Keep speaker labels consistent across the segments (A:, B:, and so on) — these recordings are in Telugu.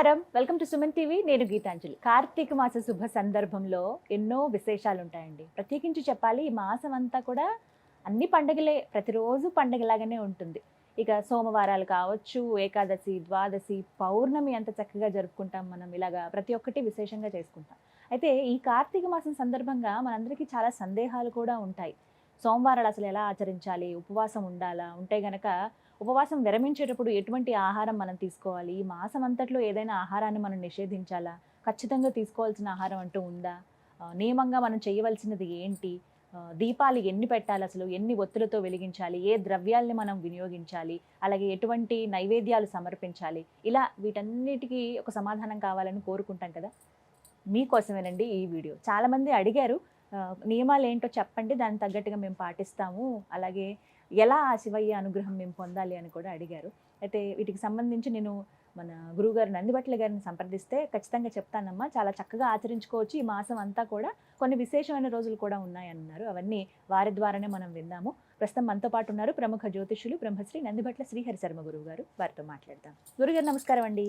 A: నమస్కారం, వెల్కమ్ టు సుమన్ టీవీ. నేను గీతాంజలి. కార్తీక మాస శుభ సందర్భంలో ఎన్నో విశేషాలు ఉంటాయండి. ప్రత్యేకించి చెప్పాలి, ఈ మాసం అంతా కూడా అన్ని పండుగలే, ప్రతిరోజు పండుగలాగానే ఉంటుంది. ఇక సోమవారాలు కావచ్చు, ఏకాదశి, ద్వాదశి, పౌర్ణమి ఎంత చక్కగా జరుపుకుంటాం మనం. ఇలాగా ప్రతి ఒక్కటి విశేషంగా చేసుకుంటాం. అయితే ఈ కార్తీక మాసం సందర్భంగా మనందరికీ చాలా సందేహాలు కూడా ఉంటాయి. సోమవారాలు అసలు ఎలా ఆచరించాలి, ఉపవాసం ఉండాలా, ఉంటే గనక ఉపవాసం విరమించేటప్పుడు ఎటువంటి ఆహారం మనం తీసుకోవాలి, ఈ మాసం అంతట్లో ఏదైనా ఆహారాన్ని మనం నిషేధించాలా, ఖచ్చితంగా తీసుకోవాల్సిన ఆహారం అంటూ ఉందా, నియమంగా మనం చేయవలసినది ఏంటి, దీపాలు ఎన్ని పెట్టాలి, అసలు ఎన్ని ఒత్తులతో వెలిగించాలి, ఏ ద్రవ్యాల్ని మనం వినియోగించాలి, అలాగే ఎటువంటి నైవేద్యాలు సమర్పించాలి, ఇలా వీటన్నిటికీ ఒక సమాధానం కావాలని కోరుకుంటాం కదా. మీకోసమేనండి ఈ వీడియో. చాలామంది అడిగారు, నియమాలు ఏంటో చెప్పండి, దానికి తగ్గట్టుగా మేము పాటిస్తాము, అలాగే ఎలా ఆ శివయ్య అనుగ్రహం మేము పొందాలి అని కూడా అడిగారు. అయితే వీటికి సంబంధించి నేను మన గురువుగారు నందిబట్ల గారిని సంప్రదిస్తే ఖచ్చితంగా చెప్తానమ్మా, చాలా చక్కగా ఆచరించుకోవచ్చు, ఈ మాసం అంతా కూడా కొన్ని విశేషమైన రోజులు కూడా ఉన్నాయన్నారు. అవన్నీ వారి ద్వారానే మనం విందాము. ప్రస్తుతం మనతో పాటు ఉన్నారు ప్రముఖ జ్యోతిష్యులు బ్రహ్మశ్రీ నందిబట్ల శ్రీహరి శర్మ గురువు గారు. వారితో మాట్లాడదాం. గురుగారు నమస్కారం అండి.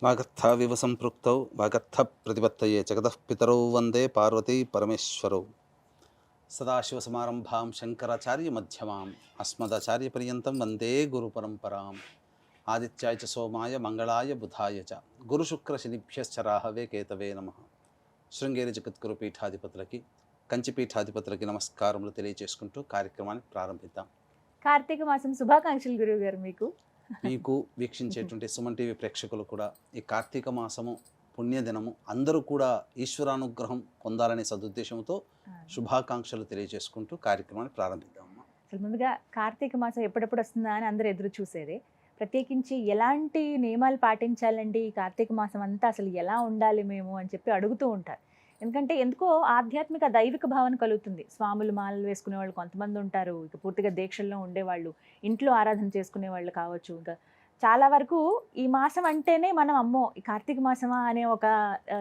B: వాగర్థ వివ సంపృక్తౌ వాగర్థ ప్రతిపత్తయే జగతః పితరౌ వందే పార్వతీ పరమేశ్వరౌ. సదాశివసమారంభాం శంకరాచార్య మధ్యమాం అస్మదాచార్య పర్యంతం వందే గురు పరంపరాం. ఆదిత్యాయ చ సోమాయ మంగళాయ బుధాయ చ గురుశుక్ర శనిభ్యశ్చ రాహవే కేతవే నమః. శృంగేరి జగద్గురు పీఠాధిపతులకి, కంచి పీఠాధిపతులకి నమస్కారములు తెలియజేసుకుంటూ కార్యక్రమాన్ని ప్రారంభిద్దాం.
A: కార్తీక మాసం శుభాకాంక్షలు గురువు గారు. మీకు
B: వీక్షించేటువంటి సుమన్ టీవీ ప్రేక్షకులు కూడా ఈ కార్తీక మాసము పుణ్యదినము అందరూ కూడా ఈశ్వరానుగ్రహం పొందాలనే సదుద్దేశంతో శుభాకాంక్షలు తెలియజేసుకుంటూ కార్యక్రమాన్ని ప్రారంభిద్దాం.
A: అసలు ముందుగా కార్తీక మాసం ఎప్పుడెప్పుడు వస్తుందా అని అందరూ ఎదురు చూసేదే. ప్రత్యేకించి ఎలాంటి నియమాలు పాటించాలండి, ఈ కార్తీక మాసం అంతా అసలు ఎలా ఉండాలి మేము అని చెప్పి అడుగుతూ ఉంటారు. ఎందుకంటే ఎందుకో ఆధ్యాత్మిక దైవిక భావన కలుగుతుంది. స్వాములు మాలలు వేసుకునే వాళ్ళు కొంతమంది ఉంటారు, ఇక పూర్తిగా దీక్షల్లో ఉండేవాళ్ళు, ఇంట్లో ఆరాధన చేసుకునే వాళ్ళు కావచ్చు. ఇంకా చాలా వరకు ఈ మాసం అంటేనే మనం అమ్మో ఈ కార్తీక మాసమా అనే ఒక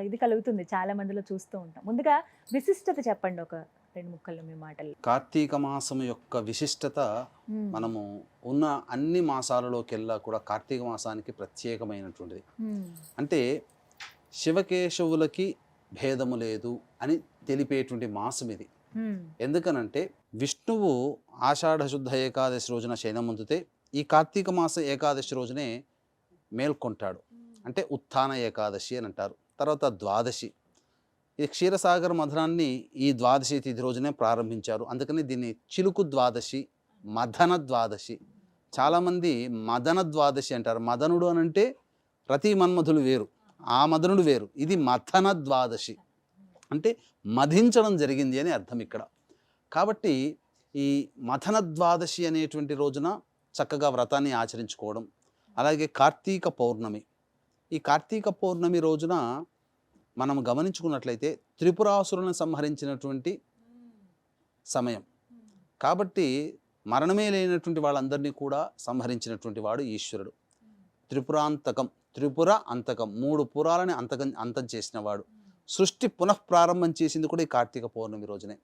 A: ఇది కలుగుతుంది, చాలా మందిలో చూస్తూ ఉంటాం. ముందుగా విశిష్టత చెప్పండి, ఒక రెండు ముక్కల్లో మీ మాటలు.
B: కార్తీక మాసం యొక్క విశిష్టత మనము ఉన్న అన్ని మాసాలలోకెల్లా కూడా కార్తీక మాసానికి ప్రత్యేకమైనటువంటిది. అంటే శివకేశవులకి భేదము లేదు అని తెలిపేటువంటి మాసం ఇది. ఎందుకనంటే విష్ణువు ఆషాఢ శుద్ధ ఏకాదశి రోజున శయనముందితే ఈ కార్తీక మాస ఏకాదశి రోజునే మేల్కొంటాడు. అంటే ఉత్థాన ఏకాదశి అని అంటారు. తర్వాత ద్వాదశి, ఈ క్షీరసాగర మథనాన్ని ఈ ద్వాదశి తిథి రోజునే ప్రారంభించారు. అందుకని దీన్ని చిలుకు ద్వాదశి, మదన ద్వాదశి. చాలామంది మదన ద్వాదశి అంటారు. మదనుడు అని అంటే రతి మన్మధులు వేరు, ఆ మదనుడు వేరు. ఇది మథన ద్వాదశి అంటే మధించడం జరిగింది అని అర్థం ఇక్కడ. కాబట్టి ఈ మథన ద్వాదశి అనేటువంటి రోజున చక్కగా వ్రతాన్ని ఆచరించుకోవడం. అలాగే కార్తీక పౌర్ణమి, ఈ కార్తీక పౌర్ణమి రోజున మనం గమనించుకున్నట్లయితే త్రిపురాసురులను సంహరించినటువంటి సమయం కాబట్టి మరణమే లేనటువంటి వాళ్ళందరినీ కూడా సంహరించినటువంటి వాడు ఈశ్వరుడు. త్రిపురాంతకం, త్రిపుర అంతకం, 3 పురాలని అంతం చేసిన వాడు. సృష్టి పునఃప్రారంభం చేసింది కూడా ఈ కార్తీక పౌర్ణమి రోజునే.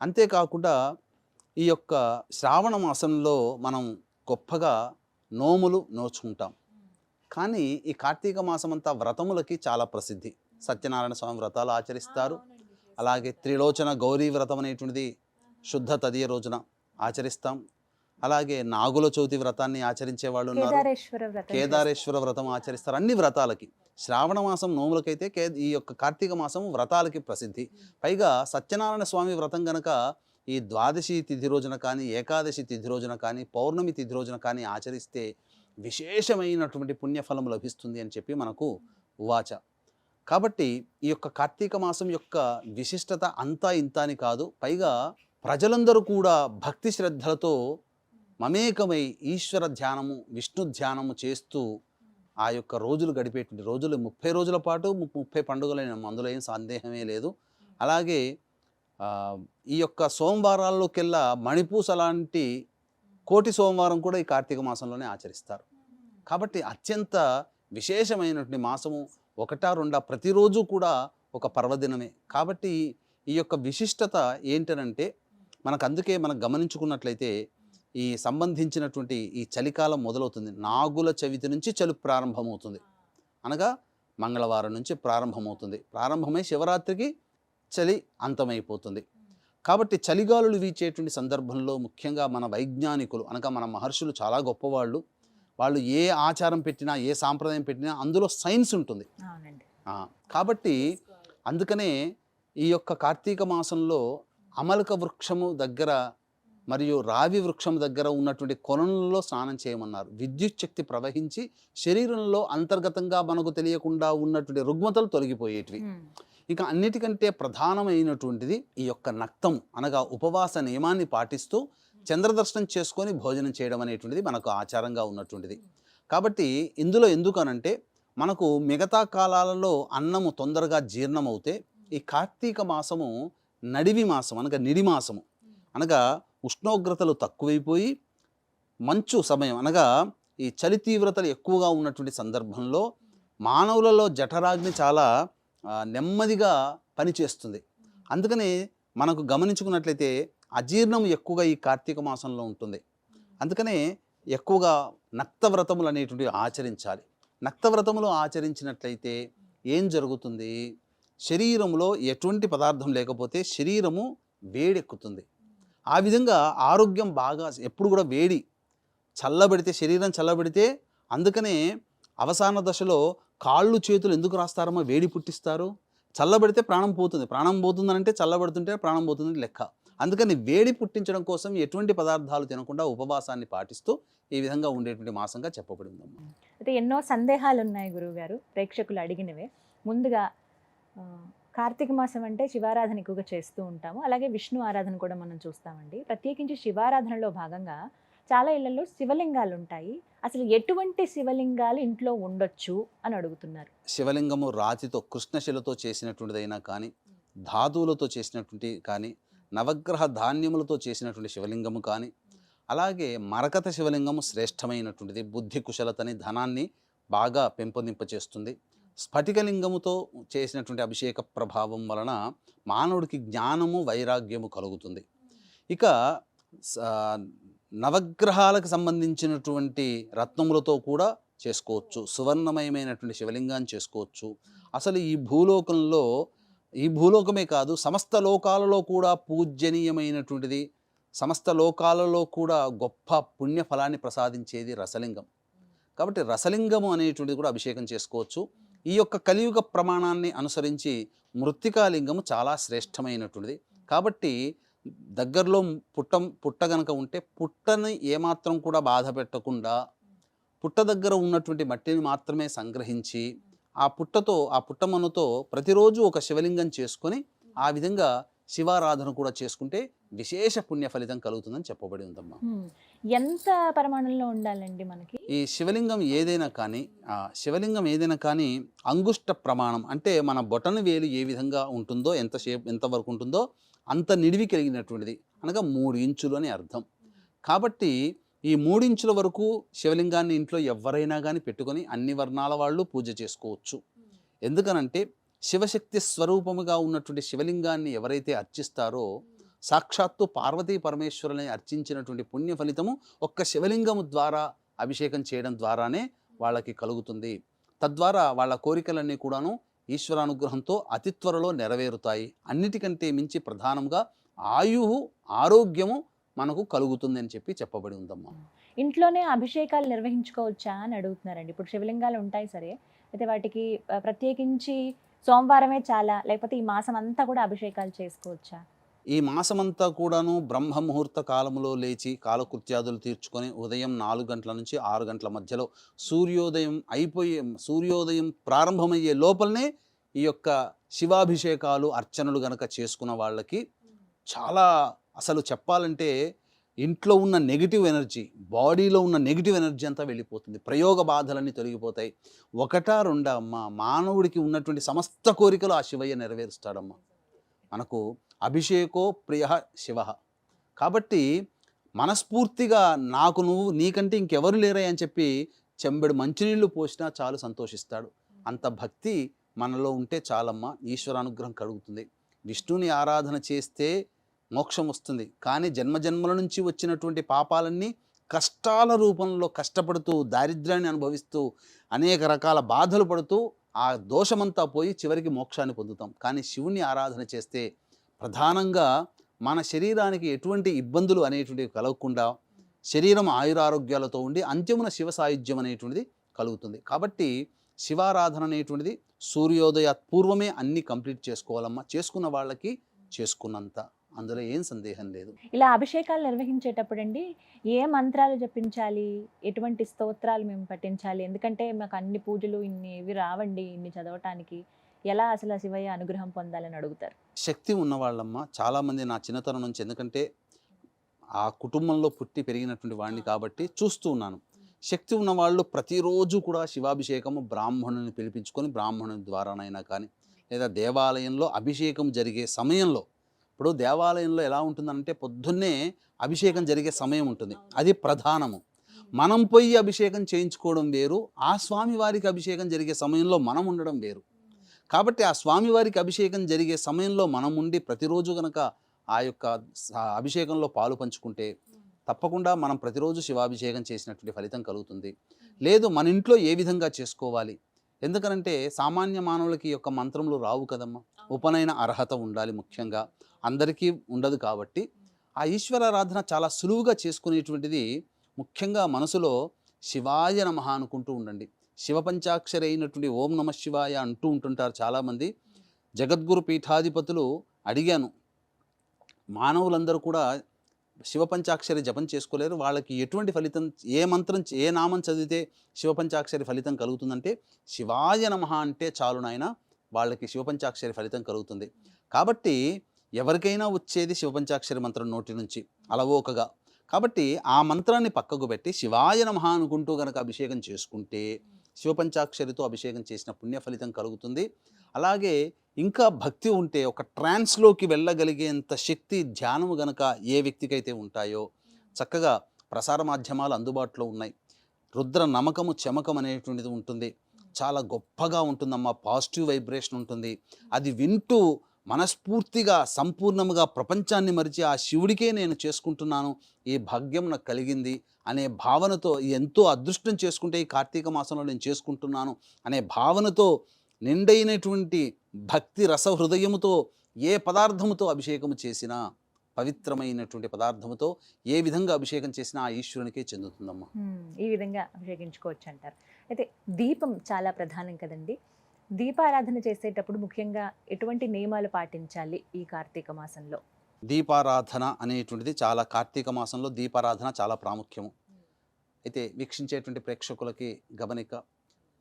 B: అంతేకాకుండా ఈ యొక్క శ్రావణ మాసంలో మనం గొప్పగా నోములు నోచుకుంటాం. కానీ ఈ కార్తీక మాసం అంతా వ్రతములకి చాలా ప్రసిద్ధి. సత్యనారాయణ స్వామి వ్రతాలు ఆచరిస్తారు. అలాగే త్రిలోచన గౌరీ వ్రతం అనేటువంటిది శుద్ధ తదియ రోజున ఆచరిస్తాం. అలాగే నాగుల చవితి వ్రతాన్ని ఆచరించే వాళ్ళు ఉన్నారు, కేదారేశ్వర వ్రతం ఆచరిస్తారు. అన్ని వ్రతాలకి శ్రావణ మాసం నోములకైతే ఈ యొక్క కార్తీక మాసం వ్రతాలకి ప్రసిద్ధి. పైగా సత్యనారాయణ స్వామి వ్రతం గనక ఈ ద్వాదశి తిథి రోజున కానీ, ఏకాదశి తిథి రోజున కానీ, పౌర్ణమి తిథి రోజున కానీ ఆచరిస్తే విశేషమైనటువంటి పుణ్యఫలం లభిస్తుంది అని చెప్పి మనకు ఉవాచ. కాబట్టి ఈ యొక్క కార్తీక మాసం యొక్క విశిష్టత అంతా ఇంత అని కాదు. పైగా ప్రజలందరూ కూడా భక్తి శ్రద్ధలతో మమేకమై ఈశ్వర ధ్యానము, విష్ణు ధ్యానము చేస్తూ ఆ యొక్క రోజులు గడిపేటువంటి రోజులు 30 రోజుల పాటు 30 పండుగలైన అందులో ఏం సందేహమే లేదు. అలాగే ఈ యొక్క సోమవారాల్లోకెల్లా మణిపూస లాంటి కోటి సోమవారం కూడా ఈ కార్తీక మాసంలోనే ఆచరిస్తారు. కాబట్టి అత్యంత విశేషమైనటువంటి మాసము. 1-2 ప్రతిరోజు కూడా ఒక పర్వదినమే. కాబట్టి ఈ యొక్క విశిష్టత ఏంటనంటే అందుకే మనం గమనించుకున్నట్లయితే ఈ సంబంధించినటువంటి ఈ చలికాలం మొదలవుతుంది. నాగుల చవితి నుంచి చలి ప్రారంభమవుతుంది. అనగా మంగళవారం నుంచి ప్రారంభమవుతుంది. ప్రారంభమై శివరాత్రికి చలి అంతమైపోతుంది. కాబట్టి చలిగాలులు వీచేటువంటి సందర్భంలో ముఖ్యంగా మన వైజ్ఞానికులు అనగా మన మహర్షులు చాలా గొప్పవాళ్ళు. వాళ్ళు ఏ ఆచారం పెట్టినా, ఏ సాంప్రదాయం పెట్టినా అందులో సైన్స్ ఉంటుంది.
A: అవునండి.
B: కాబట్టి అందుకనే ఈ యొక్క కార్తీక మాసంలో అమలక వృక్షము దగ్గర మరియు రావి వృక్షం దగ్గర ఉన్నటువంటి కొలనులలో స్నానం చేయమన్నారు. విద్యుత్ శక్తి ప్రవహించి శరీరంలో అంతర్గతంగా మనకు తెలియకుండా ఉన్నటువంటి రుగ్మతలు తొలగిపోయేటివి. ఇక అన్నిటికంటే ప్రధానమైనటువంటిది ఈ యొక్క నక్తం అనగా ఉపవాస నియమాన్ని పాటిస్తూ చంద్రదర్శనం చేసుకొని భోజనం చేయడం అనేటువంటిది మనకు ఆచారంగా ఉన్నటువంటిది. కాబట్టి ఇందులో ఎందుకనంటే మనకు మిగతా కాలాలలో అన్నము తొందరగా జీర్ణమవుతే ఈ కార్తీక మాసము నడివి మాసం అనగా నిడి మాసము అనగా ఉష్ణోగ్రతలు తక్కువైపోయి మంచు సమయం అనగా ఈ చలి తీవ్రతలు ఎక్కువగా ఉన్నటువంటి సందర్భంలో మానవులలో జఠరాగ్ని చాలా నెమ్మదిగా పనిచేస్తుంది. అందుకని మనకు గమనించుకున్నట్లయితే అజీర్ణం ఎక్కువగా ఈ కార్తీక మాసంలో ఉంటుంది. అందుకనే ఎక్కువగా నక్తవ్రతములు అనేటువంటివి ఆచరించాలి. నక్తవ్రతములు ఆచరించినట్లయితే ఏం జరుగుతుంది? శరీరంలో ఎటువంటి పదార్థం లేకపోతే శరీరము వేడెక్కుతుంది. ఆ విధంగా ఆరోగ్యం బాగా ఎప్పుడు కూడా వేడి చల్లబడితే శరీరం చల్లబడితే, అందుకనే అవసాన దశలో కాళ్ళు చేతులు ఎందుకు రాస్తారమ్మా? వేడి పుట్టిస్తారు. చల్లబడితే ప్రాణం పోతుంది. ప్రాణం పోతుందనంటే చల్లబడుతుంటే ప్రాణం పోతుందని లెక్క. అందుకని వేడి పుట్టించడం కోసం ఎటువంటి పదార్థాలు తినకుండా ఉపవాసాన్ని పాటిస్తూ ఈ విధంగా ఉండేటువంటి మాసంగా చెప్పబడి ఉందమ్మా.
A: అయితే ఎన్నో సందేహాలు ఉన్నాయి గురువుగారు, ప్రేక్షకులు అడిగినవే. ముందుగా కార్తీక మాసం అంటే శివారాధన ఎక్కువగా చేస్తూ ఉంటాము, అలాగే విష్ణు ఆరాధన కూడా మనం చూస్తామండి. ప్రత్యేకించి శివారాధనలో భాగంగా చాలా ఇళ్లలో శివలింగాలు ఉంటాయి. అసలు ఎటువంటి శివలింగాలు ఇంట్లో ఉండొచ్చు అని అడుగుతున్నారు.
B: శివలింగము రాతితో కృష్ణశిలతో చేసినటువంటిదైనా కానీ, ధాతువులతో చేసినటువంటి కానీ, నవగ్రహ ధాన్యములతో చేసినటువంటి శివలింగము కానీ, అలాగే మరకత శివలింగము శ్రేష్టమైనటువంటిది. బుద్ధి కుశలతని ధనాన్ని బాగా పెంపొందింపచేస్తుంది. స్ఫటికలింగముతో చేసినటువంటి అభిషేక ప్రభావం వలన మానవుడికి జ్ఞానము వైరాగ్యము కలుగుతుంది. ఇక నవగ్రహాలకు సంబంధించినటువంటి రత్నములతో కూడా చేసుకోవచ్చు. సువర్ణమయమైనటువంటి శివలింగాన్ని చేసుకోవచ్చు. అసలు ఈ భూలోకంలో, ఈ భూలోకమే కాదు సమస్త లోకాలలో కూడా పూజ్యనీయమైనటువంటిది, సమస్త లోకాలలో కూడా గొప్ప పుణ్యఫలాన్ని ప్రసాదించేది రసలింగం. కాబట్టి రసలింగము అనేటువంటిది కూడా అభిషేకం చేసుకోవచ్చు. ఈ యొక్క కలియుగ ప్రమాణాన్ని అనుసరించి మృత్తికాలింగము చాలా శ్రేష్టమైనటువంటిది. కాబట్టి దగ్గరలో పుట్ట గనక ఉంటే పుట్టని ఏమాత్రం కూడా బాధ పెట్టకుండా పుట్ట దగ్గర ఉన్నటువంటి మట్టిని మాత్రమే సంగ్రహించి ఆ పుట్టమన్నుతో ప్రతిరోజు ఒక శివలింగం చేసుకొని ఆ విధంగా శివారాధన కూడా చేసుకుంటే విశేష పుణ్య ఫలితం కలుగుతుందని చెప్పబడి ఉందమ్మా.
A: ఎంత పరిమాణంలో ఉండాలండి మనకి?
B: ఈ శివలింగం ఏదైనా కానీ అంగుష్ట ప్రమాణం అంటే మన బొటన వేలు ఏ విధంగా ఉంటుందో, ఎంతవరకు ఉంటుందో అంత నిడివి కలిగినటువంటిది, అనగా 3 ఇంచులు అని అర్థం. కాబట్టి ఈ 3 ఇంచుల వరకు శివలింగాన్ని ఇంట్లో ఎవరైనా కానీ పెట్టుకొని అన్ని వర్ణాల వాళ్ళు పూజ చేసుకోవచ్చు. ఎందుకనంటే శివశక్తి స్వరూపముగా ఉన్నటువంటి శివలింగాన్ని ఎవరైతే అర్చిస్తారో సాక్షాత్తు పార్వతీ పరమేశ్వరుని అర్చించినటువంటి పుణ్య ఫలితము ఒక్క శివలింగము ద్వారా అభిషేకం చేయడం ద్వారానే వాళ్ళకి కలుగుతుంది. తద్వారా వాళ్ళ కోరికలన్నీ కూడాను ఈశ్వరానుగ్రహంతో అతి త్వరలో నెరవేరుతాయి. అన్నిటికంటే మించి ప్రధానంగా ఆరోగ్యము మనకు కలుగుతుంది అని చెప్పబడి ఉందమ్మా.
A: ఇంట్లోనే అభిషేకాలు నిర్వహించుకోవచ్చా అని అడుగుతున్నారండి. ఇప్పుడు శివలింగాలు ఉంటాయి సరే, అయితే వాటికి ప్రత్యేకించి సోమవారమే చాలా, లేకపోతే ఈ మాసం అంతా కూడా అభిషేకాలు చేసుకోవచ్చా?
B: ఈ మాసమంతా కూడాను బ్రహ్మ ముహూర్త కాలంలో లేచి కాలకృత్యాదులు తీర్చుకొని ఉదయం 4 గంటల నుంచి 6 గంటల మధ్యలో సూర్యోదయం ప్రారంభమయ్యే లోపలనే ఈ యొక్క శివాభిషేకాలు అర్చనలు గనక చేసుకున్న వాళ్ళకి చాలా, అసలు చెప్పాలంటే ఇంట్లో ఉన్న నెగిటివ్ ఎనర్జీ, బాడీలో ఉన్న నెగిటివ్ ఎనర్జీ అంతా వెళ్ళిపోతుంది. ప్రయోగ బాధలన్నీ తొలగిపోతాయి. 1, 2 అమ్మా, మానవుడికి ఉన్నటువంటి సమస్త కోరికలు ఆ శివయ్య నెరవేరుస్తాడమ్మా. మనకు అభిషేకో ప్రియ శివ. కాబట్టి మనస్ఫూర్తిగా నీకంటే ఇంకెవరు లేరే అని చెప్పి చెంబెడు మంచినీళ్ళు పోసినా చాలు సంతోషిస్తాడు. అంత భక్తి మనలో ఉంటే చాలమ్మా, ఈశ్వరానుగ్రహం కలుగుతుంది. విష్ణుని ఆరాధన చేస్తే మోక్షం వస్తుంది. కానీ జన్మజన్మల నుంచి వచ్చినటువంటి పాపాలన్నీ కష్టాల రూపంలో కష్టపడుతూ, దారిద్ర్యాన్ని అనుభవిస్తూ, అనేక రకాల బాధలు పడుతూ ఆ దోషమంతా పోయి చివరికి మోక్షాన్ని పొందుతాం. కానీ శివుని ఆరాధన చేస్తే ప్రధానంగా మన శరీరానికి ఎటువంటి ఇబ్బందులు అనేటువంటివి కలగకుండా శరీరం ఆయురారోగ్యాలతో ఉండి అంత్యమున శివ సాయుధ్యం అనేటువంటిది కలుగుతుంది. కాబట్టి శివారాధన అనేటువంటిది సూర్యోదయాత్ పూర్వమే అన్నీ కంప్లీట్ చేసుకోవాలమ్మా. చేసుకున్న వాళ్ళకి చేసుకున్నంత, అందులో ఏం సందేహం లేదు.
A: ఇలా అభిషేకాలు నిర్వహించేటప్పుడు అండి ఏ మంత్రాలు జపించాలి, ఎటువంటి స్తోత్రాలు మేము పఠించాలి? ఎందుకంటే మాకు అన్ని పూజలు ఇవి రావండి ఇన్ని చదవటానికి, ఎలా అసలు ఆ శివయ్య అనుగ్రహం పొందాలని అడుగుతారు?
B: శక్తి ఉన్నవాళ్ళమ్మ చాలామంది నా చిన్నతనం నుంచి, ఎందుకంటే ఆ కుటుంబంలో పుట్టి పెరిగినటువంటి వాడిని కాబట్టి చూస్తూ ఉన్నాను. శక్తి ఉన్నవాళ్ళు ప్రతిరోజు కూడా శివాభిషేకము బ్రాహ్మణుని పిలిపించుకొని బ్రాహ్మణుని ద్వారానైనా కానీ, లేదా దేవాలయంలో అభిషేకం జరిగే సమయంలో, ఇప్పుడు దేవాలయంలో ఎలా ఉంటుందంటే పొద్దున్నే అభిషేకం జరిగే సమయం ఉంటుంది, అది ప్రధానము. మనం పోయి అభిషేకం చేయించుకోవడం వేరు, ఆ స్వామివారికి అభిషేకం జరిగే సమయంలో మనం ఉండడం వేరు. కాబట్టి ఆ స్వామివారికి అభిషేకం జరిగే సమయంలో మనం ఉండి ప్రతిరోజు కనుక ఆ యొక్క అభిషేకంలో పాలు పంచుకుంటే తప్పకుండా మనం ప్రతిరోజు శివాభిషేకం చేసినటువంటి ఫలితం కలుగుతుంది. లేదు మన ఇంట్లో ఏ విధంగా చేసుకోవాలి, ఎందుకనంటే సామాన్య మానవులకి యొక్క మంత్రములు రావు కదమ్మా. ఉపనయన అర్హత ఉండాలి, ముఖ్యంగా అందరికీ ఉండదు. కాబట్టి ఆ ఈశ్వరారాధన చాలా సులువుగా చేసుకునేటువంటిది ముఖ్యంగా మనసులో శివాయ నమః అనుకుంటూ ఉండండి. శివ పంచాక్షరి అయినటువంటి ఓం నమ శివాయ అంటూ ఉంటుంటారు చాలామంది. జగద్గురు పీఠాధిపతులు అడిగాను, మానవులందరూ కూడా శివ పంచాక్షరి జపం చేసుకోలేరు, వాళ్ళకి ఎటువంటి ఫలితం, ఏ మంత్రం ఏ నామం చదివితే శివ పంచాక్షరి ఫలితం కలుగుతుందంటే శివాయ నమః అంటే చాలు నాయన, వాళ్ళకి శివ పంచాక్షరి ఫలితం కలుగుతుంది. కాబట్టి ఎవరికైనా వచ్చేది శివ పంచాక్షరి మంత్రం నోటి నుంచి అలవోకగా. కాబట్టి ఆ మంత్రాన్ని పక్కకు పెట్టి శివాయ నమః అనుకుంటూ కనుక అభిషేకం చేసుకుంటే శివ పంచాక్షరితో అభిషేకం చేసిన పుణ్య ఫలితం కలుగుతుంది. అలాగే ఇంకా భక్తి ఉంటే ఒక ట్రాన్స్లోకి వెళ్ళగలిగేంత శక్తి, ధ్యానము గనక ఏ వ్యక్తికైతే ఉంటాయో, చక్కగా ప్రసార మాధ్యమాలు అందుబాటులో ఉన్నాయి. రుద్ర నమకము చమకం అనేటువంటిది ఉంటుంది, చాలా గొప్పగా ఉంటుందమ్మా. పాజిటివ్ వైబ్రేషన్ ఉంటుంది. అది వింటూ మనస్ఫూర్తిగా సంపూర్ణముగా ప్రపంచాన్ని మరిచి ఆ శివుడికే నేను చేసుకుంటున్నాను, ఈ భాగ్యం నాకు కలిగింది అనే భావనతో, ఎంతో అదృష్టం చేసుకుంటే ఈ కార్తీక మాసంలో నేను చేసుకుంటున్నాను అనే భావనతో నిండైనటువంటి భక్తి రస హృదయముతో ఏ పదార్థముతో అభిషేకము చేసినా, పవిత్రమైనటువంటి పదార్థముతో ఏ విధంగా అభిషేకం చేసినా ఆ ఈశ్వరునికే చెందుతుందమ్మా.
A: ఈ విధంగా అభిషేకించుకోవచ్చు అంటారు. అయితే దీపం చాలా ప్రధానం కదండి. దీపారాధన చేసేటప్పుడు ముఖ్యంగా ఎటువంటి నియమాలు పాటించాలి ఈ కార్తీక మాసంలో?
B: దీపారాధన అనేటువంటిది చాలా, కార్తీక మాసంలో దీపారాధన చాలా ప్రాముఖ్యము. అయితే వీక్షించేటువంటి ప్రేక్షకులకి గమనిక,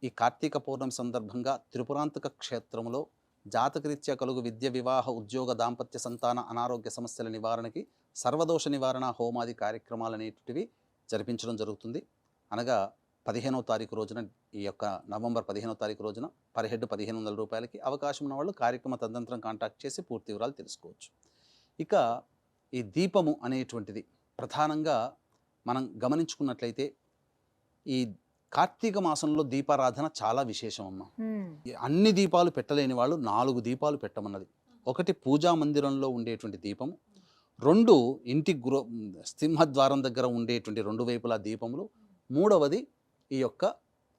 B: ఈ కార్తీక పౌర్ణమి సందర్భంగా త్రిపురాంతక క్షేత్రంలో జాతకరీత్యా కలుగు విద్య, వివాహ, ఉద్యోగ, దాంపత్య, సంతాన, అనారోగ్య సమస్యల నివారణకి సర్వదోష నివారణ హోమాది కార్యక్రమాలు అనేటివి జరిపించడం జరుగుతుంది. అనగా 15వ తారీఖు రోజున, ఈ యొక్క నవంబర్ 15వ తారీఖు రోజున పర్ హెడ్ 1500 రూపాయలకి అవకాశం ఉన్న వాళ్ళు కార్యక్రమ తదనంతరం కాంటాక్ట్ చేసి పూర్తి వివరాలు తెలుసుకోవచ్చు. ఇక ఈ దీపము అనేటువంటిది ప్రధానంగా మనం గమనించుకున్నట్లయితే ఈ కార్తీక మాసంలో దీపారాధన చాలా విశేషం అమ్మ. అన్ని దీపాలు పెట్టలేని వాళ్ళు 4 దీపాలు పెట్టమన్నది. ఒకటి పూజా మందిరంలో ఉండేటువంటి దీపము, 2 ఇంటి సింహద్వారం దగ్గర ఉండేటువంటి 2 వైపులా దీపములు, 3వది ఈ యొక్క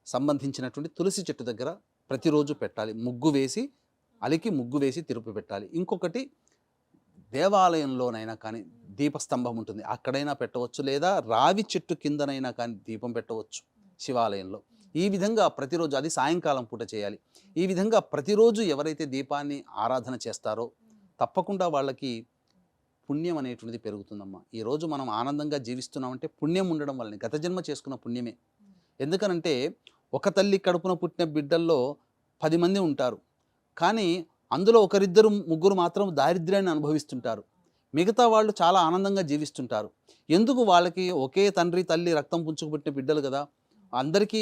B: సంబంధించినటువంటి తులసి చెట్టు దగ్గర ప్రతిరోజు పెట్టాలి. ముగ్గు వేసి, అలికి ముగ్గు వేసి తిరుపు పెట్టాలి. ఇంకొకటి దేవాలయంలోనైనా కానీ దీపస్తంభం ఉంటుంది, అక్కడైనా పెట్టవచ్చు, లేదా రావి చెట్టు కిందనైనా కానీ దీపం పెట్టవచ్చు శివాలయంలో. ఈ విధంగా ప్రతిరోజు, అది సాయంకాలం పూట చేయాలి. ఈ విధంగా ప్రతిరోజు ఎవరైతే దీపాన్ని ఆరాధన చేస్తారో తప్పకుండా వాళ్ళకి పుణ్యం అనేటువంటిది పెరుగుతుందమ్మా. ఈరోజు మనం ఆనందంగా జీవిస్తున్నామంటే పుణ్యం ఉండడం వల్లనే, గత జన్మ చేసుకున్న పుణ్యమే. ఎందుకనంటే ఒక తల్లి కడుపున పుట్టిన బిడ్డల్లో 10 మంది ఉంటారు, కానీ అందులో 1, 2, 3 మాత్రం దారిద్ర్యాన్ని అనుభవిస్తుంటారు. మిగతా వాళ్ళు చాలా ఆనందంగా జీవిస్తుంటారు. ఎందుకు? వాళ్ళకి ఒకే తండ్రి తల్లి రక్తం పుంచుకు పుట్టిన బిడ్డలు కదా, అందరికీ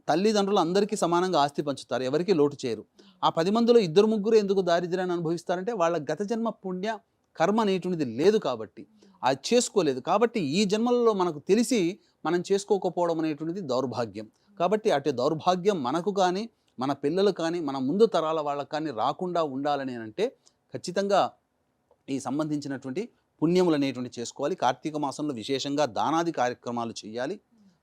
B: తల్లిదండ్రులు అందరికీ సమానంగా ఆస్తి పంచుతారు, ఎవరికి లోటు చేయరు. ఆ 10 మందిలో 2, 3 ఎందుకు దారిద్ర్యాన్ని అనుభవిస్తారంటే వాళ్ళ గత జన్మ పుణ్య కర్మ అనేటువంటిది లేదు కాబట్టి, అది చేసుకోలేదు కాబట్టి, ఈ జన్మలలో మనకు తెలిసి మనం చేసుకోకపోవడం అనేటువంటిది దౌర్భాగ్యం. కాబట్టి అటు దౌర్భాగ్యం మనకు కానీ, మన పిల్లలు కానీ, మన ముందు తరాల వాళ్ళకు కానీ రాకుండా ఉండాలని అంటే ఖచ్చితంగా ఈ సంబంధించినటువంటి పుణ్యములు అనేటువంటి చేసుకోవాలి. కార్తీక మాసంలో విశేషంగా దానాది కార్యక్రమాలు చేయాలి.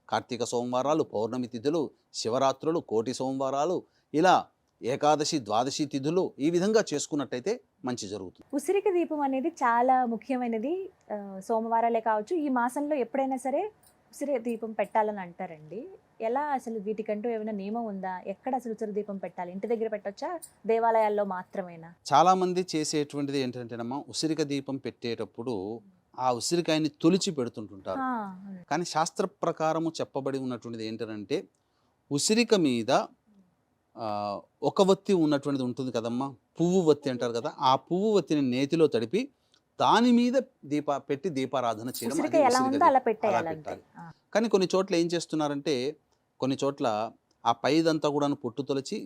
B: కార్తీక సోమవారాలు, పౌర్ణమి తిథులు, శివరాత్రులు, కోటి సోమవారాలు, ఇలా ఏకాదశి ద్వాదశి తిథులు ఈ విధంగా చేసుకున్నట్టయితే మంచి జరుగుతుంది.
A: ఉసిరిక దీపం అనేది చాలా ముఖ్యమైనది. సోమవారాలే కావచ్చు, ఈ మాసంలో ఎప్పుడైనా సరే ఉసిరి దీపం పెట్టాలని అంటారండి. ఎలా అసలు వీటికంటూ ఏమైనా నియమం ఉందా? ఎక్కడ అసలు ఉసిరి దీపం పెట్టాలి? ఇంటి దగ్గర పెట్టొచ్చా, దేవాలయాల్లో మాత్రమేనా?
B: చాలామంది చేసేటువంటిది ఏంటంటేనమ్మా, ఉసిరిక దీపం పెట్టేటప్పుడు ఆ ఉసిరికాయని తొలిచి పెడుతుంటుంటారు.
A: అవును.
B: కానీ శాస్త్ర ప్రకారము చెప్పబడి ఉన్నటువంటిది ఏంటంటే, ఉసిరిక మీద ఒక వత్తి ఉన్నటువంటిది ఉంటుంది కదమ్మా, పువ్వు వత్తి అంటారు కదా, ఆ పువ్వు వత్తిని నేతిలో తడిపి దాని మీద పెట్టి దీపారాధన చేయడం,
A: ఉసిరిక
B: అది
A: ఎలా
B: ఉసిరిక
A: ఉందో
B: దీపం.
A: అలా
B: అలా
A: పెట్టేయాలి అంతే.
B: పెట్టాలి. కానీ కొన్ని చోట్ల ఏం చేస్తున్నారంటే, కొన్ని చోట్ల ఆ పైదంతా కూడా పొట్టు తొలచి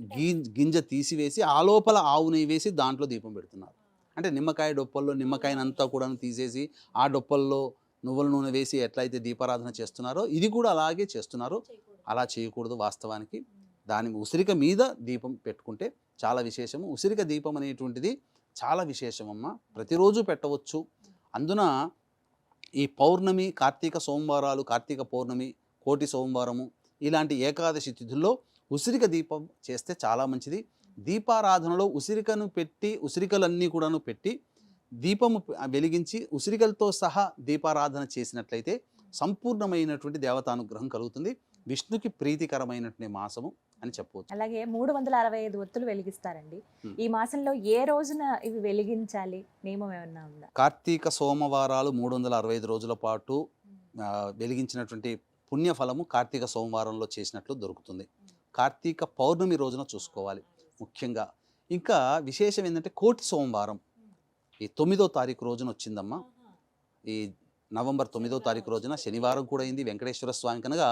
B: గింజ తీసివేసి ఆ లోపల ఆవు నెయ్యి వేసి దాంట్లో దీపం పెడుతున్నారు. అంటే నిమ్మకాయ డొప్పల్లో నిమ్మకాయనంతా కూడా తీసేసి ఆ డొప్పల్లో నువ్వుల నూనె వేసి ఎట్లయితే దీపారాధన చేస్తున్నారో ఇది కూడా అలాగే చేస్తున్నారు. అలా చేయకూడదు. వాస్తవానికి దాని ఉసిరిక మీద దీపం పెట్టుకుంటే చాలా విశేషము. ఉసిరిక దీపం అనేటువంటిది చాలా విశేషమమ్మ. ప్రతిరోజు పెట్టవచ్చు. అందున ఈ పౌర్ణమి, కార్తీక సోమవారాలు, కార్తీక పౌర్ణమి, కోటి సోమవారము ఇలాంటి ఏకాదశి తిథుల్లో ఉసిరిక దీపం చేస్తే చాలా మంచిది. దీపారాధనలో ఉసిరికను పెట్టి, ఉసిరికలన్నీ కూడాను పెట్టి దీపము వెలిగించి ఉసిరికలతో సహా దీపారాధన చేసినట్లయితే సంపూర్ణమైనటువంటి దేవతానుగ్రహం కలుగుతుంది. విష్ణుకి ప్రీతికరమైనటువంటి మాసము అని చెప్పవచ్చు.
A: అలాగే 365 ఒత్తులు వెలిగిస్తారండి. ఈ మాసంలో ఏ రోజున ఇవి వెలిగించాలి, నియమం ఏమన్నా ఉందా?
B: కార్తీక సోమవారాలు 365 రోజుల పాటు వెలిగించినటువంటి పుణ్యఫలము కార్తీక సోమవారంలో చేసినట్లు దొరుకుతుంది. కార్తీక పౌర్ణమి రోజున చూసుకోవాలి ముఖ్యంగా. ఇంకా విశేషం ఏంటంటే కోటి సోమవారం ఈ 9వ తారీఖు రోజున వచ్చిందమ్మా. ఈ నవంబర్ 9వ తారీఖు రోజున శనివారం కూడా అయింది. వెంకటేశ్వర స్వామి కనుక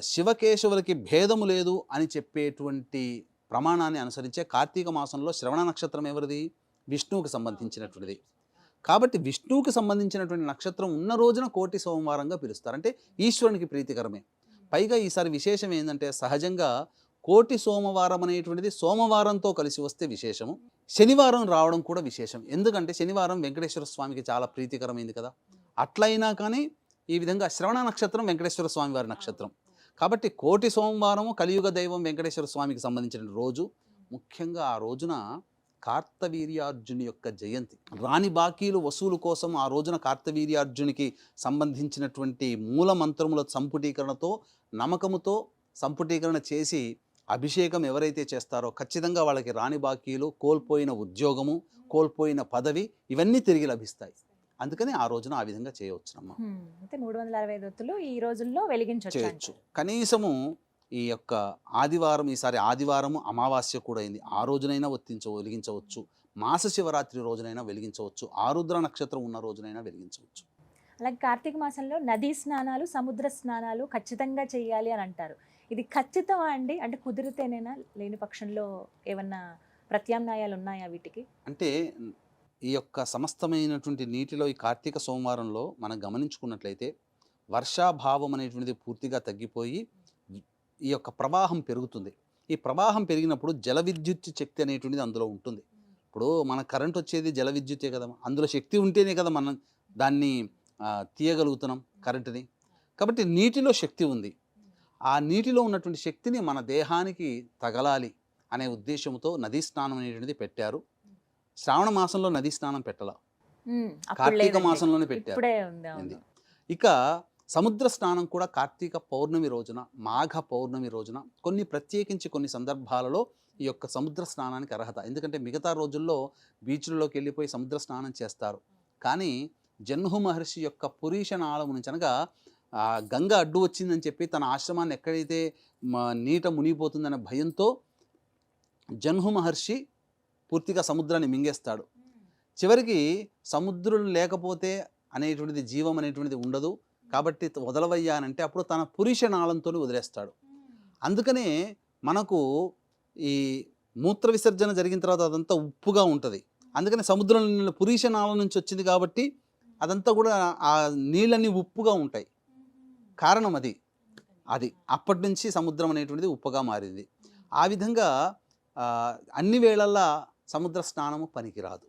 B: శివకేశవులకి భేదము లేదు అని చెప్పేటువంటి ప్రమాణాన్ని అనుసరించే కార్తీక మాసంలో శ్రవణ నక్షత్రం ఎవరిది? విష్ణువుకి సంబంధించినటువంటిది. కాబట్టి విష్ణువుకి సంబంధించినటువంటి నక్షత్రం ఉన్న రోజున కోటి సోమవారంగా పిలుస్తారు. అంటే ఈశ్వరునికి ప్రీతికరమే. పైగా ఈసారి విశేషం ఏంటంటే, సహజంగా కోటి సోమవారం అనేటువంటిది సోమవారంతో కలిసి వస్తే విశేషము. శనివారం రావడం కూడా విశేషం. ఎందుకంటే శనివారం వెంకటేశ్వర స్వామికి చాలా ప్రీతికరమైంది కదా. అట్లయినా కానీ ఈ విధంగా శ్రవణ నక్షత్రం వెంకటేశ్వర స్వామి వారి నక్షత్రం కాబట్టి కోటి సోమవారము కలియుగ దైవం వెంకటేశ్వర స్వామికి సంబంధించిన రోజు. ముఖ్యంగా ఆ రోజున కార్తవీర్యార్జుని యొక్క జయంతి. రాణి బాకీలు వసూలు కోసం ఆ రోజున కార్తవీర్యార్జునికి సంబంధించినటువంటి మూల మంత్రముల సంపుటీకరణతో, నమ్మకముతో సంపుటీకరణ చేసి అభిషేకం ఎవరైతే చేస్తారో ఖచ్చితంగా వాళ్ళకి రాణి బాకీలు, కోల్పోయిన ఉద్యోగము, కోల్పోయిన పదవి ఇవన్నీ తిరిగి లభిస్తాయి. అందుకని ఆ రోజున ఆ విధంగా చేయవచ్చునమ్మా.
A: అంటే 365 ఒత్తులు ఈ రోజుల్లో వెలిగించవచ్చు.
B: కనీసము ఈ యొక్క ఆదివారం, ఈసారి ఆదివారము అమావాస్య కూడా అయింది. ఆ రోజునైనా వెలిగించవచ్చు. మాస శివరాత్రి రోజునైనా వెలిగించవచ్చు. ఆరుద్ర నక్షత్రం ఉన్న రోజునైనా వెలిగించవచ్చు.
A: అలాగే కార్తీక మాసంలో నదీ స్నానాలు, సముద్ర స్నానాలు ఖచ్చితంగా చేయాలి అని అంటారు. ఇది ఖచ్చితమా అండి? అంటే కుదిరితేనేనా, లేని పక్షంలో ఏమన్నా ప్రత్యామ్నాయాలు ఉన్నాయా వీటికి?
B: అంటే ఈ యొక్క సమస్తమైనటువంటి నీటిలో ఈ కార్తీక సోమవారంలో మనం గమనించుకున్నట్లయితే వర్షాభావం అనేటువంటిది పూర్తిగా తగ్గిపోయి ఈ యొక్క ప్రవాహం పెరుగుతుంది. ఈ ప్రవాహం పెరిగినప్పుడు జల విద్యుత్ శక్తి అనేటువంటిది అందులో ఉంటుంది. ఇప్పుడు మన కరెంట్ వచ్చేది జల విద్యుత్తే కదా. అందులో శక్తి ఉంటేనే కదా మనం దాన్ని తీయగలుగుతున్నాం కరెంటుని. కాబట్టి నీటిలో శక్తి ఉంది. ఆ నీటిలో ఉన్నటువంటి శక్తిని మన దేహానికి తగలాలి అనే ఉద్దేశంతో నదీ స్నానం అనేటువంటిది పెట్టారు. శ్రావణ మాసంలో నదీ స్నానం పెట్టాల, కార్తీక మాసంలోనే పెట్టారు. ఇక సముద్ర స్నానం కూడా కార్తీక పౌర్ణమి రోజున, మాఘ పౌర్ణమి రోజున, ప్రత్యేకించి కొన్ని సందర్భాలలో ఈ యొక్క సముద్ర స్నానానికి అర్హత. ఎందుకంటే మిగతా రోజుల్లో బీచ్లలోకి వెళ్ళిపోయి సముద్ర స్నానం చేస్తారు. కానీ జన్హు మహర్షి యొక్క పురీషనాళం నుంచి, అనగా గంగ అడ్డు వచ్చిందని చెప్పి తన ఆశ్రమాన్ని ఎక్కడైతే నీట మునిగిపోతుందనే భయంతో జన్హు మహర్షి పూర్తిగా సముద్రాన్ని మింగేస్తాడు. చివరికి సముద్రం లేకపోతే అనేటువంటిది, జీవం అనేటువంటిది ఉండదు కాబట్టి వదలవయ్యా అని అంటే అప్పుడు తన పురీషనాళంతో వదిలేస్తాడు. అందుకనే మనకు ఈ మూత్ర విసర్జన జరిగిన తర్వాత అదంతా ఉప్పుగా ఉంటుంది. అందుకని సముద్రం పురీషనాళం నుంచి వచ్చింది కాబట్టి అదంతా కూడా ఆ నీళ్ళన్నీ ఉప్పుగా ఉంటాయి. కారణం అది అప్పటి నుంచి సముద్రం అనేటువంటిది ఉప్పుగా మారింది. ఆ విధంగా అన్ని వేళల్లో సముద్ర స్నానము పనికిరాదు.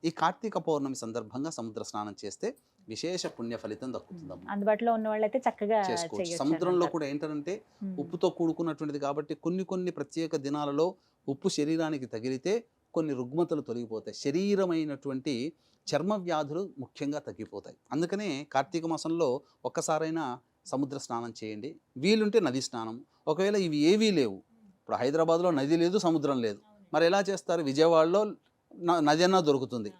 B: ఈ కార్తీక పౌర్ణమి సందర్భంగా సముద్ర స్నానం చేస్తే విశేష పుణ్య ఫలితం దక్కుతుందమ్మా.
A: అందుబాటులో ఉన్న వాళ్ళైతే చక్కగా
B: చేసుకోవచ్చు.
A: చేయొచ్చు
B: సముద్రంలో
A: అనంటారు.
B: కూడా ఏంటంటే
A: ఉమ్.
B: ఉప్పుతో కూడుకున్నటువంటిది కాబట్టి కొన్ని ప్రత్యేక దినాలలో ఉప్పు శరీరానికి తగిలితే కొన్ని రుగ్మతలు తొలగిపోతాయి, శరీరమైనటువంటి చర్మ వ్యాధులు ముఖ్యంగా తగ్గిపోతాయి. అందుకనే కార్తీక మాసంలో ఒక్కసారైనా సముద్ర స్నానం చేయండి, వీలుంటే నది స్నానం. ఒకవేళ ఇవి ఏవీ లేవు, ఇప్పుడు హైదరాబాద్లో నది లేదు, సముద్రం లేదు, మరి ఎలా చేస్తారు? విజయవాడలో నది అన్నా దొరుకుతుంది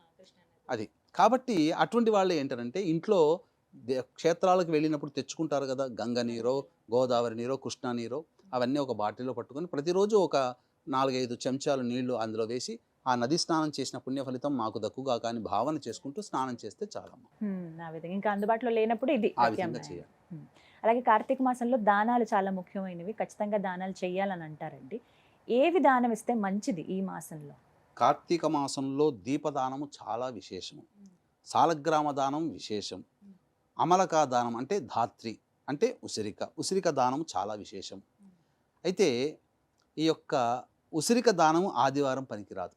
B: అది. కాబట్టి అటువంటి వాళ్ళు ఏంటంటే ఇంట్లో క్షేత్రాలకు వెళ్ళినప్పుడు తెచ్చుకుంటారు కదా, గంగ నీరో, గోదావరి నీరో, కృష్ణా నీరో, అవన్నీ ఒక బాటిల్లో పట్టుకొని ప్రతిరోజు ఒక 4-5 చెంచాలు నీళ్లు అందులో వేసి ఆ నది స్నానం చేసిన పుణ్య ఫలితం మాకు దక్కుగా కానీ భావన చేసుకుంటూ స్నానం చేస్తే చాలమ్మా.
A: ఆ విధంగా ఇంకా అందుబాటులో లేనప్పుడు ఇది
B: ఆ విధంగా
A: ప్రత్యామ్నాయం.
B: చేయాలి.
A: అలాగే కార్తీక మాసంలో దానాలు చాలా ముఖ్యమైనవి, ఖచ్చితంగా దానాలు చేయాలని అంటారండి. ఏవి దానం ఇస్తే మంచిది ఈ మాసంలో?
B: కార్తీక మాసంలో దీపదానము చాలా విశేషము, సాలగ్రామ దానం విశేషం, అమలకా దానం అంటే ధాత్రి అంటే ఉసిరిక దానము చాలా విశేషం. అయితే ఈ యొక్క ఉసిరిక దానము ఆదివారం పనికిరాదు.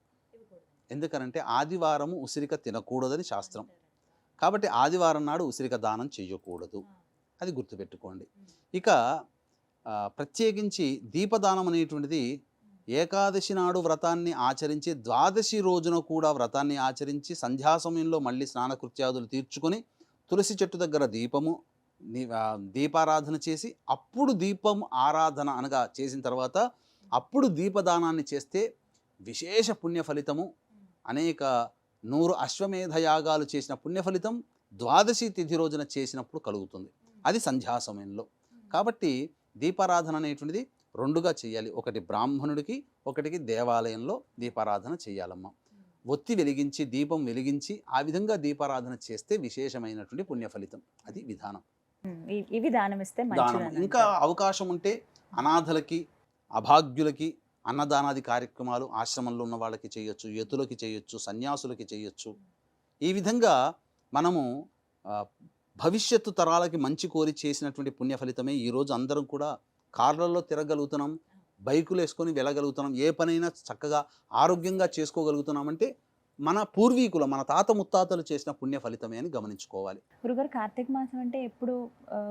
B: ఎందుకనంటే ఆదివారము ఉసిరిక తినకూడదని శాస్త్రం. కాబట్టి ఆదివారం నాడు ఉసిరిక దానం చేయకూడదు, అది గుర్తుపెట్టుకోండి. ఇక ప్రత్యేకించి దీపదానం అనేటువంటిది ఏకాదశి నాడు వ్రతాన్ని ఆచరించి ద్వాదశి రోజున కూడా వ్రతాన్ని ఆచరించి సంధ్యా సమయంలో మళ్ళీ స్నానకృత్యాదులు తీర్చుకొని తులసి చెట్టు దగ్గర దీపారాధన చేసి అప్పుడు దీపం ఆరాధన అనగా చేసిన తర్వాత అప్పుడు దీపదానాన్ని చేస్తే విశేష పుణ్య ఫలితము, అనేక 100 అశ్వమేధ యాగాలు చేసిన పుణ్య ఫలితం ద్వాదశి తిథి రోజున చేసినప్పుడు కలుగుతుంది, అది సంధ్యా సమయంలో. కాబట్టి దీపారాధన అనేటువంటిది 2గా చేయాలి, ఒకటి బ్రాహ్మణుడికి, ఒకటికి దేవాలయంలో దీపారాధన చేయాలమ్మా. ఒత్తి వెలిగించి దీపం వెలిగించి ఆ విధంగా దీపారాధన చేస్తే విశేషమైనటువంటి పుణ్య ఫలితం, అది విధానం.
A: ఇవి దానం ఇస్తే
B: దానం. ఇంకా అవకాశం ఉంటే అనాథలకి, అభాగ్యులకి అన్నదానాది కార్యక్రమాలు ఆశ్రమంలో ఉన్న వాళ్ళకి చేయొచ్చు, యతులకి చేయొచ్చు, సన్యాసులకి చేయొచ్చు. ఈ విధంగా మనము భవిష్యత్తు తరాలకి మంచి కోరి చేసినటువంటి పుణ్య ఫలితమే ఈరోజు అందరం కూడా కార్లలో తిరగలుగుతున్నాం, బైకులు వేసుకొని వెళ్ళగలుగుతున్నాం, ఏ పనైనా చక్కగా ఆరోగ్యంగా చేసుకోగలుగుతున్నామంటే మన పూర్వీకుల, మన తాత ముత్తాతలు చేసిన పుణ్య ఫలితమే అని గమనించుకోవాలి.
A: గురుగారు, కార్తీక మాసం అంటే ఎప్పుడు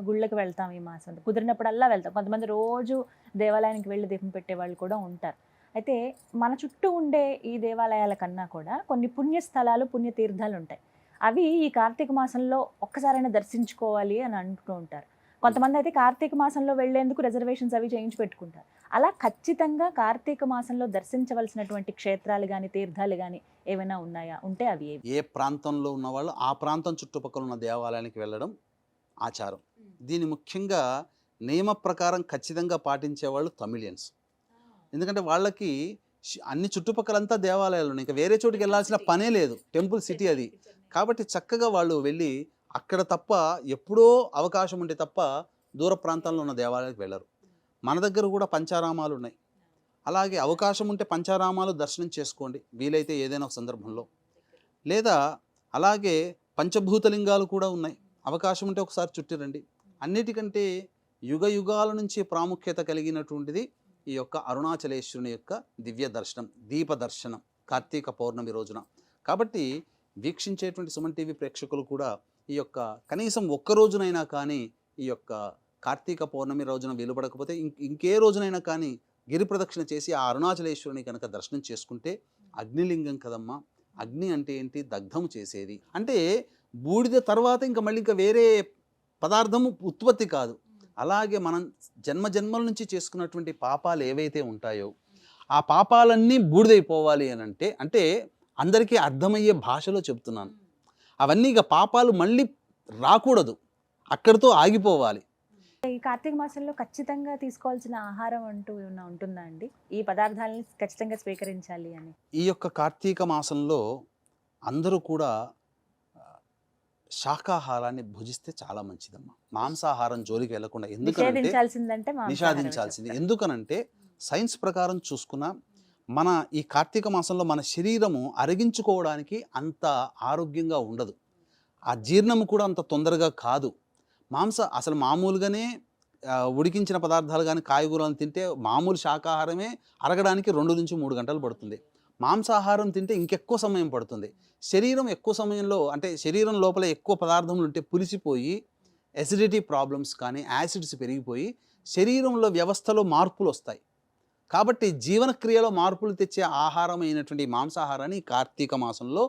A: గుళ్ళకి వెళ్తాం, ఈ మాసం కుదిరినప్పుడల్లా వెళ్తాం. కొంతమంది రోజు దేవాలయానికి వెళ్ళి దీపం పెట్టే వాళ్ళు కూడా ఉంటారు. అయితే మన చుట్టూ ఉండే ఈ దేవాలయాల కన్నా కూడా కొన్ని పుణ్యస్థలాలు, పుణ్యతీర్థాలు ఉంటాయి. అవి ఈ కార్తీక మాసంలో ఒక్కసారైనా దర్శించుకోవాలి అని అంటూ ఉంటారు. కొంతమంది అయితే కార్తీక మాసంలో వెళ్లేందుకు రిజర్వేషన్స్ అవి చేయించి పెట్టుకుంటారు. అలా ఖచ్చితంగా కార్తీక మాసంలో దర్శించవలసినటువంటి క్షేత్రాలు కానీ, తీర్థాలు కానీ ఏమైనా ఉన్నాయా? ఉంటే అవి ఏవి?
B: ఏ ప్రాంతంలో ఉన్న వాళ్ళు ఆ ప్రాంతం చుట్టుపక్కల ఉన్న దేవాలయానికి వెళ్ళడం ఆచారం. దీని ముఖ్యంగా నియమ ప్రకారం ఖచ్చితంగా పాటించేవాళ్ళు తమిళియన్స్. ఎందుకంటే వాళ్ళకి అన్ని చుట్టుపక్కలంతా దేవాలయాలు ఉన్నాయి, ఇంకా వేరే చోటుకి వెళ్ళాల్సిన పనే లేదు, టెంపుల్ సిటీ అది. కాబట్టి చక్కగా వాళ్ళు వెళ్ళి అక్కడ తప్ప ఎప్పుడో అవకాశం ఉంటే తప్ప దూర ప్రాంతాల్లో ఉన్న దేవాలయాలకు వెళ్ళరు. మన దగ్గర కూడా పంచారామాలు ఉన్నాయి, అలాగే అవకాశం ఉంటే పంచారామాలు దర్శనం చేసుకోండి వీలైతే ఏదైనా ఒక సందర్భంలో. లేదా అలాగే పంచభూతలింగాలు కూడా ఉన్నాయి, అవకాశం ఉంటే ఒకసారి చుట్టిరండి. అన్నిటికంటే యుగ యుగాల నుంచి ప్రాముఖ్యత కలిగినటువంటిది ఈ యొక్క అరుణాచలేశ్వరుని యొక్క దివ్య దర్శనం, దీప దర్శనం కార్తీక పౌర్ణమి రోజున. కాబట్టి వీక్షించేటువంటి సుమన్ టీవీ ప్రేక్షకులు కూడా ఈ యొక్క కనీసం ఒక్క రోజునైనా కానీ ఈ యొక్క కార్తీక పౌర్ణమి రోజున వెలువడకపోతే ఇంకే రోజునైనా కానీ గిరి ప్రదక్షిణ చేసి ఆ అరుణాచలేశ్వరుని కనుక దర్శనం చేసుకుంటే, అగ్నిలింగం కదమ్మా, అగ్ని అంటే ఏంటి? దగ్ధము చేసేది. అంటే బూడిద తర్వాత ఇంకా మళ్ళీ ఇంకా వేరే పదార్థము ఉత్పత్తి కాదు. అలాగే మనం జన్మజన్మల నుంచి చేసుకున్నటువంటి పాపాలు ఏవైతే ఉంటాయో ఆ పాపాలన్నీ బూడిదైపోవాలి అని అంటే అందరికీ అర్థమయ్యే భాషలో చెప్తున్నాను. అవన్నీ ఇక పాపాలు మళ్ళీ రాకూడదు, అక్కడితో ఆగిపోవాలి.
A: ఈ కార్తీక మాసంలో ఖచ్చితంగా తీసుకోవాల్సిన ఆహారం అంటూ ఏమైనా ఉంటుందా అండి? ఈ పదార్థాలని ఖచ్చితంగా స్వీకరించాలి అని.
B: ఈ యొక్క కార్తీక మాసంలో అందరూ కూడా శాకాహారాన్ని భుజిస్తే చాలా మంచిదమ్మా. మాంసాహారం జోలికి వెళ్లకుండా, ఎందుకంటే నిషేధించాల్సింది. ఎందుకనంటే సైన్స్ ప్రకారం చూసుకున్నా మన ఈ కార్తీక మాసంలో మన శరీరము అరిగించుకోవడానికి అంత ఆరోగ్యంగా ఉండదు, ఆ జీర్ణము కూడా అంత తొందరగా కాదు. అసలు మామూలుగానే ఉడికించిన పదార్థాలు కానీ కాయగూరలను తింటే మామూలు శాకాహారమే అరగడానికి 2 నుంచి 3 గంటలు పడుతుంది. మాంసాహారం తింటే ఇంకెక్కువ సమయం పడుతుంది. శరీరం ఎక్కువ సమయంలో అంటే శరీరం లోపల ఎక్కువ పదార్థములు ఉంటే పులిసిపోయి ఎసిడిటీ ప్రాబ్లమ్స్ కానీ యాసిడ్స్ పెరిగిపోయి శరీరంలో వ్యవస్థలో మార్పులు వస్తాయి. కాబట్టి జీవనక్రియలో మార్పులు తెచ్చే ఆహారం అయినటువంటి మాంసాహారాన్ని కార్తీక మాసంలో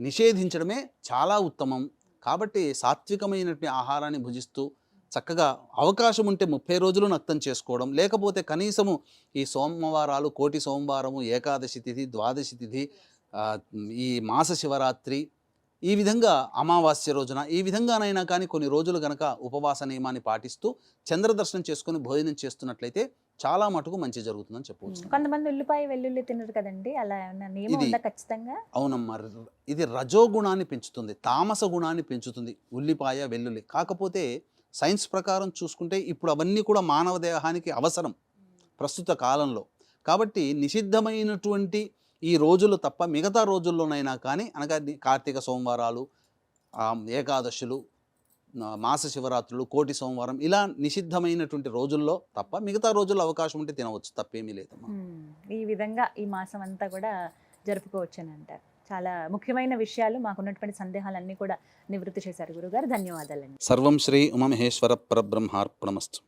B: నిషేధించడమే చాలా ఉత్తమం. కాబట్టి సాత్వికమైనటువంటి ఆహారాన్ని భుజిస్తూ చక్కగా అవకాశం ఉంటే 30 రోజులు నక్తం చేసుకోవడం, లేకపోతే కనీసము ఈ సోమవారాలు, కోటి సోమవారము, ఏకాదశి తిథి, ద్వాదశి తిథి, ఈ మాస శివరాత్రి, ఈ విధంగా అమావాస్య రోజున ఈ విధంగానైనా కానీ కొన్ని రోజులు గనక ఉపవాస నియమాన్ని పాటిస్తూ చంద్రదర్శనం చేసుకొని భోజనం చేస్తున్నట్లయితే చాలా మటుకు మంచి జరుగుతుందని చెప్పవచ్చు.
A: కొంతమంది ఉల్లిపాయ వెల్లుల్లి తినరు కదండి, అలా ఏమన్నా నియమం ఉందా ఖచ్చితంగా?
B: అవునమ్మా, ఇది రజోగుణాన్ని పెంచుతుంది, తామస గుణాన్ని పెంచుతుంది ఉల్లిపాయ వెల్లుల్లి. కాకపోతే సైన్స్ ప్రకారం చూసుకుంటే ఇప్పుడు అవన్నీ కూడా మానవ దేహానికి అవసరం ప్రస్తుత కాలంలో. కాబట్టి నిషిద్ధమైనటువంటి ఈ రోజులు తప్ప మిగతా రోజుల్లోనైనా కానీ, అనగా కార్తీక సోమవారాలు, ఏకాదశులు, మాస శివరాత్రులు, కోటి సోమవారం, ఇలా నిషిద్ధమైనటువంటి రోజుల్లో తప్ప మిగతా రోజుల్లో అవకాశం ఉంటే తినవచ్చు, తప్పేమీ లేదమ్మా.
A: ఈ విధంగా ఈ మాసం అంతా కూడా జరుపుకోవచ్చు అని అంటారు. చాలా ముఖ్యమైన విషయాలు, మాకున్నటువంటి సందేహాలన్నీ కూడా నివృత్తి చేశారు గురుగారు. ధన్యవాదాలండి.
B: సర్వం శ్రీ ఉమామహేశ్వర పరబ్రహ్మార్పణమస్తు.